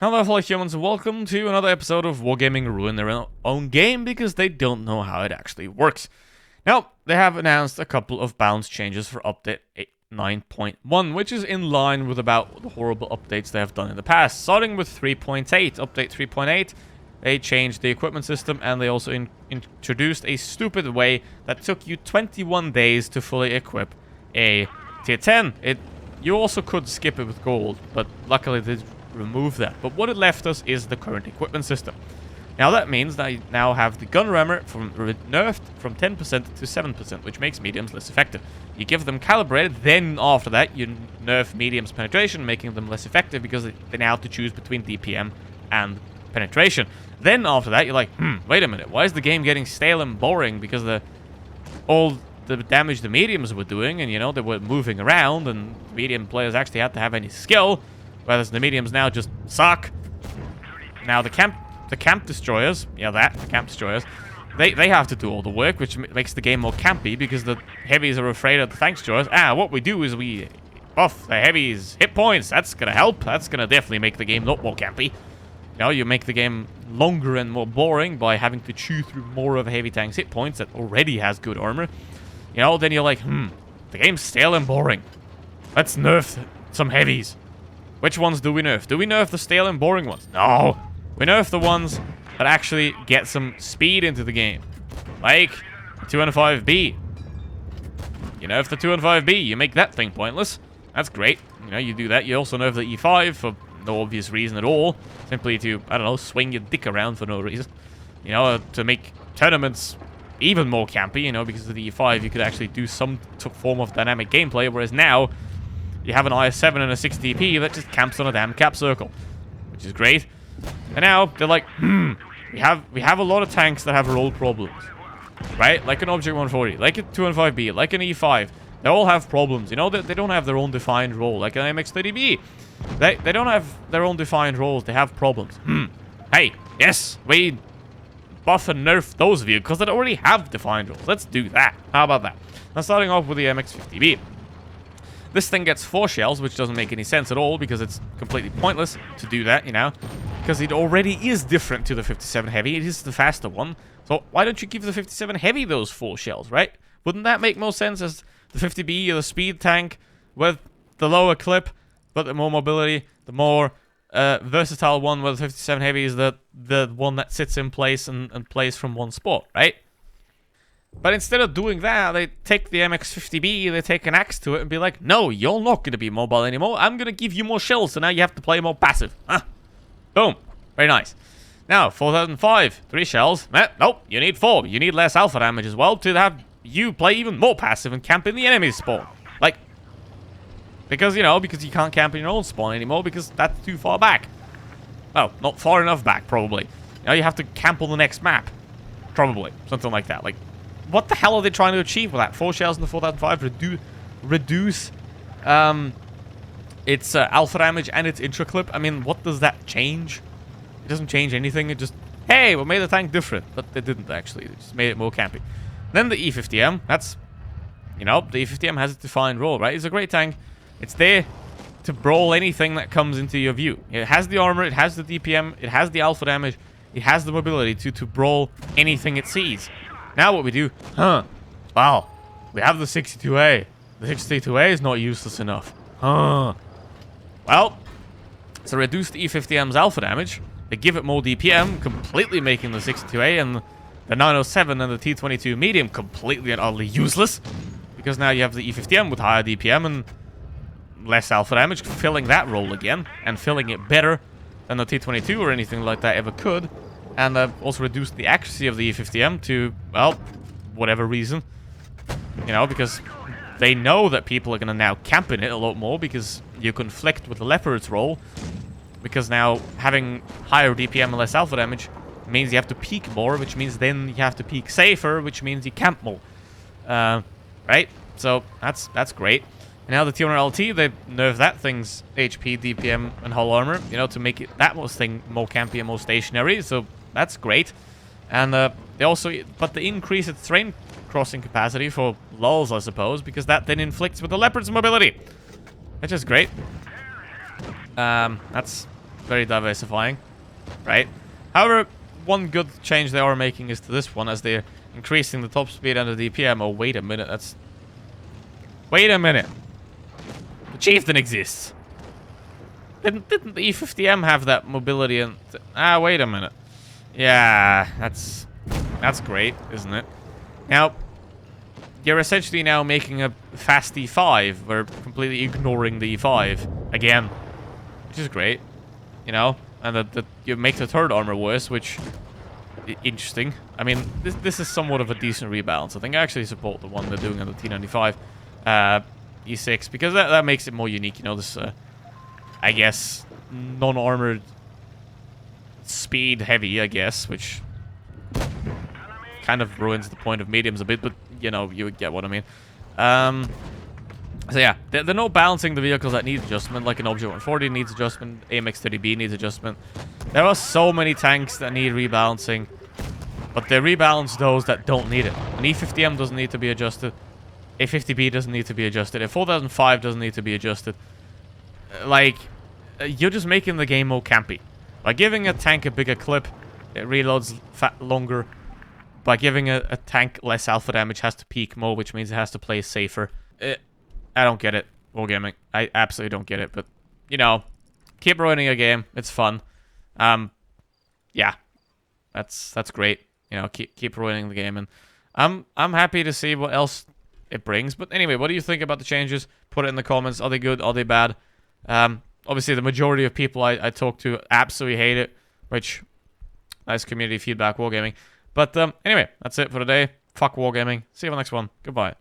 Hello fellow humans and welcome to another episode of Wargaming ruin their own game because they don't know how it actually works. Now, they have announced a couple of balance changes for update 9.1, which is in line with about the horrible updates they have done in the past. Starting with 3.8, update 3.8, they changed the equipment system and they also introduced a stupid way that took you 21 days to fully equip a tier 10. You also could skip it with gold, but luckily they remove that. But what it left us is the current equipment system. Now that means that you now have the gun rammer nerfed from 10% to 7%, which makes mediums less effective. You give them calibrated, then after that you nerf mediums penetration, making them less effective because they now have to choose between DPM and penetration. Then after that you're like, wait a minute, why is the game getting stale and boring? Because all the damage the mediums were doing, and you know, they were moving around, and medium players actually had to have any skill. Whereas the mediums now just suck. Now the camp destroyers, the camp destroyers, they have to do all the work, which makes the game more campy because the heavies are afraid of the tank destroyers. What we do is we buff the heavies' hit points. That's gonna help. That's gonna definitely make the game a lot more campy. You know, you make the game longer and more boring by having to chew through more of a heavy tank's hit points that already has good armor. You know, then you're like, the game's stale and boring. Let's nerf some heavies. Which ones do we nerf? Do we nerf the stale and boring ones? No. We nerf the ones that actually get some speed into the game. Like 205B. You nerf the 205B, you make that thing pointless. That's great. You know, you do that. You also nerf the E5 for no obvious reason at all. Simply to, I don't know, swing your dick around for no reason. You know, to make tournaments even more campy, you know, because of the E5 you could actually do some form of dynamic gameplay, whereas now you have an IS-7 and a 6DP that just camps on a damn cap circle, which is great. And now they're like, we have a lot of tanks that have roll problems, right? Like an Object 140, like a 205B, like an E5. They all have problems. You know, they don't have their own defined role, like an MX-30B. They don't have their own defined roles. They have problems. Hey, yes, we buff and nerf those vehicles that already have defined roles. Let's do that. How about that? Now, starting off with the MX-50B. This thing gets 4 shells, which doesn't make any sense at all because it's completely pointless to do that, you know, because it already is different to the 57 Heavy. It is the faster one. So why don't you give the 57 Heavy those 4 shells, right? Wouldn't that make more sense as the 50B or the speed tank with the lower clip, but the more mobility, the more versatile one, where the 57 Heavy is the one that sits in place and plays from one spot, right? But instead of doing that, they take the MX-50B, they take an axe to it and be like, no, you're not going to be mobile anymore. I'm going to give you more shells, so now you have to play more passive. Boom. Very nice. Now, 4005, 3 shells. Nope, you need 4. You need less alpha damage as well to have you play even more passive and camp in the enemy's spawn. Like, because, you know, because you can't camp in your own spawn anymore because that's too far back. Well, not far enough back, probably. Now you have to camp on the next map. Probably. Something like that. Like, what the hell are they trying to achieve with that? 4 shells in the 4005 reduce its alpha damage and its intra clip. I mean, what does that change? It doesn't change anything. It just, hey, we made the tank different. But they didn't actually. They just made it more campy. Then the E50M. That's, you know, the E50M has a defined role, right? It's a great tank. It's there to brawl anything that comes into your view. It has the armor. It has the DPM. It has the alpha damage. It has the mobility to brawl anything it sees. Now what we do, well, we have the 62A. The 62A is not useless enough. Well, so reduce the E50M's alpha damage. They give it more DPM, completely making the 62A and the 907 and the T22 medium completely and utterly useless. Because now you have the E50M with higher DPM and less alpha damage, filling that role again, and filling it better than the T22 or anything like that ever could. And also reduced the accuracy of the E50M to, well, whatever reason. You know, because they know that people are going to now camp in it a lot more because you conflict with the Leopard's role. Because now having higher DPM and less alpha damage means you have to peek more, which means then you have to peek safer, which means you camp more. Right? So that's great. And now the T1LT, they nerf that thing's HP, DPM, and hull armor, you know, to make it that thing more campy and more stationary. So that's great. And they also, but they increase its terrain crossing capacity for lulls, I suppose, because that then inflicts with the Leopard's mobility, which is great. That's very diversifying, right? However, one good change they are making is to this one, as they're increasing the top speed and the DPM. Oh, wait a minute, that's... Wait a minute. The Chieftain exists. Didn't the E50M have that mobility and... wait a minute. Yeah, that's great, isn't it? Now, you're essentially now making a fast E5. We're completely ignoring the E5 again, which is great, you know. And that you make the third armor worse, which interesting. I mean, this is somewhat of a decent rebalance. I think I actually support the one they're doing on the T95 E6 because that makes it more unique. You know, this I guess non-armored speed heavy, I guess, which kind of ruins the point of mediums a bit, but you know, you get what I mean. So yeah, they're not balancing the vehicles that need adjustment, like an Object 140 needs adjustment, AMX-30B needs adjustment. There are so many tanks that need rebalancing, but they rebalance those that don't need it. An E50M doesn't need to be adjusted. A 50B doesn't need to be adjusted. A 4005 doesn't need to be adjusted. Like, you're just making the game more campy. By giving a tank a bigger clip, it reloads longer. By giving a tank less alpha damage, has to peak more, which means it has to play safer. I don't get it, Wargaming. I absolutely don't get it, but, you know, keep ruining a game. It's fun. Yeah, that's great. You know, keep ruining the game, and I'm happy to see what else it brings. But anyway, what do you think about the changes? Put it in the comments. Are they good? Are they bad? Obviously, the majority of people I talk to absolutely hate it, which, nice community feedback, Wargaming. But anyway, that's it for today. Fuck Wargaming. See you on the next one. Goodbye.